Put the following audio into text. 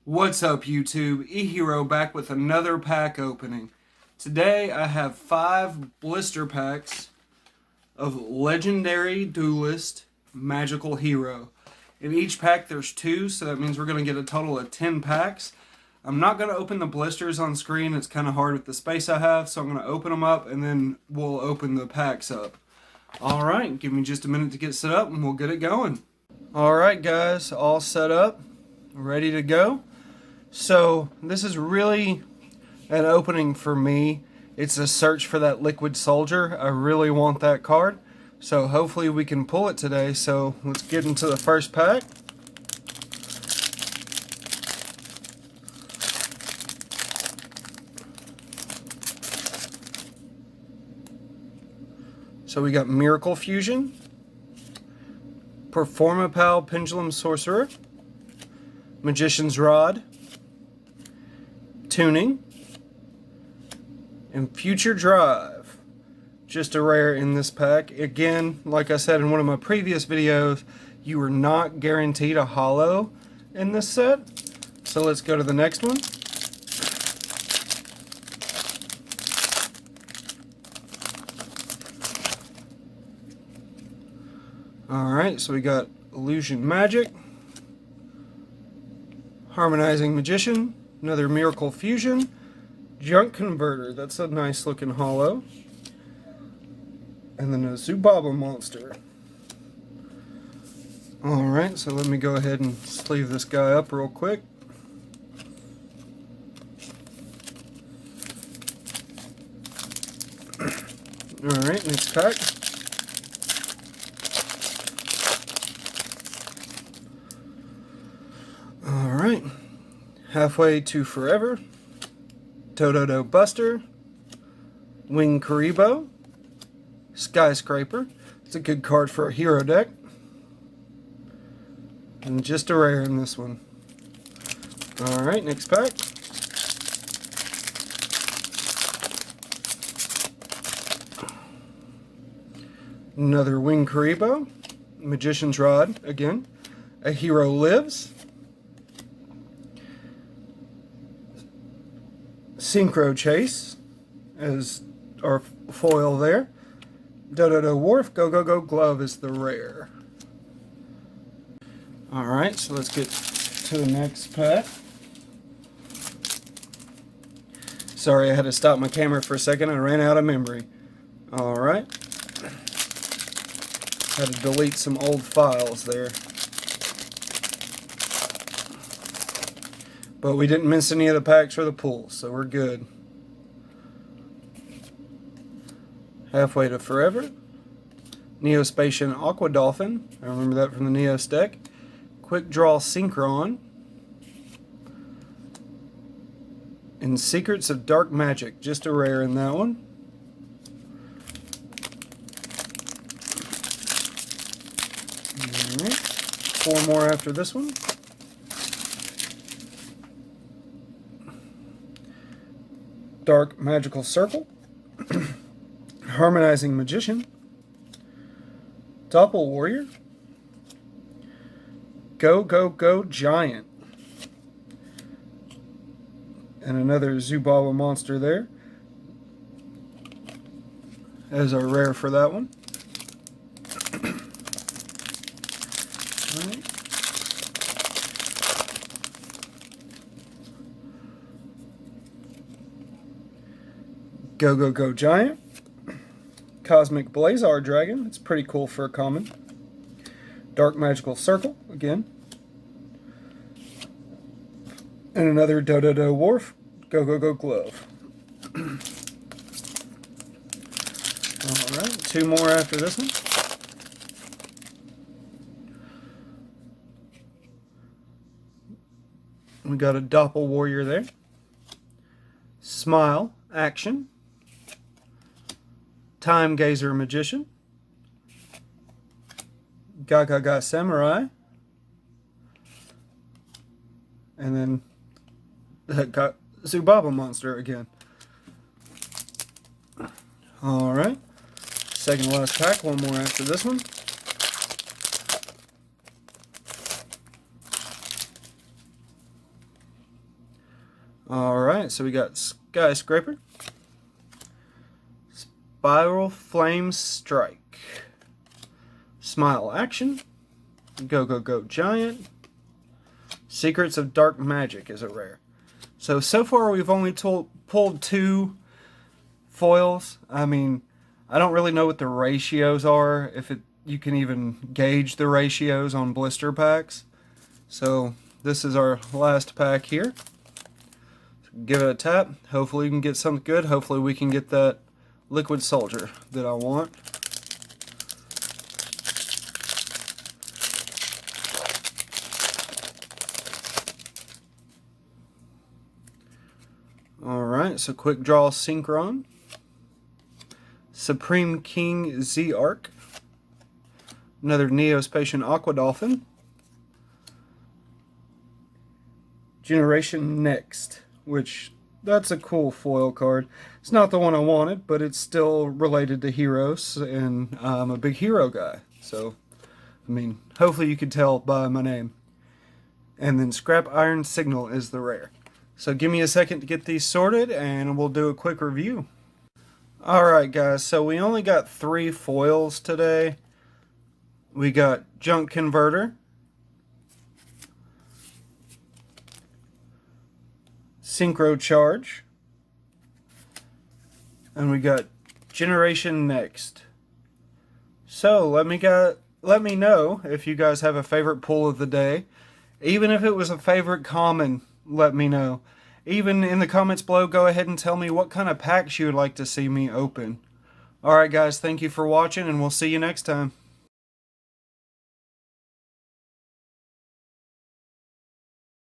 What's up, YouTube? Yigioh back with another pack opening. Today I have 5 blister packs of Legendary Duelist Magical Hero. In each pack there's 2, so that means we're going to get a total of 10 packs. I'm not going to open the blisters on screen, it's kind of hard with the space I have, so I'm going to open them up and then we'll open the packs up. Alright, give me just a minute to get set up and we'll get it going. Alright guys, all set up, ready to go. So this is really an opening for me. It's a search for that Liquid Soldier. I really want that card. So hopefully we can pull it today. So let's get into the first pack. So we got Miracle Fusion, Performapal Pendulum Sorcerer, Magician's Rod, Tuning, and Future Drive. Just a rare in this pack. Again, like I said in one of my previous videos, you are not guaranteed a holo in this set. So let's go to the next one. Alright, so we got Illusion Magic, Harmonizing Magician, another Miracle Fusion, Junk Converter, that's a nice looking holo, and then a Zubaba monster. Alright, so let me go ahead and sleeve this guy up real quick. Alright, next pack. Alright, Halfway to Forever, Dododo Buster, Wing Karibo, Skyscraper. It's a good card for a hero deck. And just a rare in this one. Alright, next pack. Another Wing Karibo, Magician's Rod again, A Hero Lives, Synchro Chase as our foil there. Dododo Wharf, Go Go Go Glove is the rare. Alright, so let's get to the next pack. Sorry, I had to stop my camera for a second. I ran out of memory. Alright. Had to delete some old files there. But we didn't miss any of the packs or the pulls, so we're good. Halfway to Forever, Neospatian Aqua Dolphin, I remember that from the Neos deck. Quick Draw Synchron, and Secrets of Dark Magic, just a rare in that one. Alright, 4 more after this one. Dark Magical Circle, Harmonizing Magician, Doppel Warrior, Go Go Go Giant, and another Zubaba monster there as our rare for that one. Right. Go Go Go Giant, Cosmic Blazar Dragon, it's pretty cool for a common. Dark Magical Circle, again. And another Dododo Wharf, Go Go Go Glove. Alright, 2 more after this one. We got a Doppel Warrior there. Smile, Action. Time Gazer Magician, Gaga Ga Samurai, and then got Zubaba monster again. Alright, second to last pack, 1 more after this one. so we got Skyscraper, Spiral Flame Strike, Smile Action, Go Go Go Giant, Secrets of Dark Magic is a rare. So far we've only pulled 2 foils. I mean, I don't really know what the ratios are, you can even gauge the ratios on blister packs. So this is our last pack here. So give it a tap. Hopefully we can get something good. Hopefully we can get that Liquid Soldier that I want. Alright, so Quick Draw Synchron, Supreme King Z-Arc, another Neospatian Aqua Dolphin, Generation Next, which that's a cool foil card. It's not the one I wanted, but it's still related to heroes, and I'm a big hero guy. So, I mean, hopefully you could tell by my name. And then Scrap Iron Signal is the rare. So give me a second to get these sorted, and we'll do a quick review. Alright guys, so we only got 3 foils today. We got Junk Converter, Synchro Charge, and we got Generation Next. So let me know if you guys have a favorite pull of the day. Even if it was a favorite common, let me know. Even in the comments below, go ahead and tell me what kind of packs you would like to see me open. Alright guys, thank you for watching, and we'll see you next time.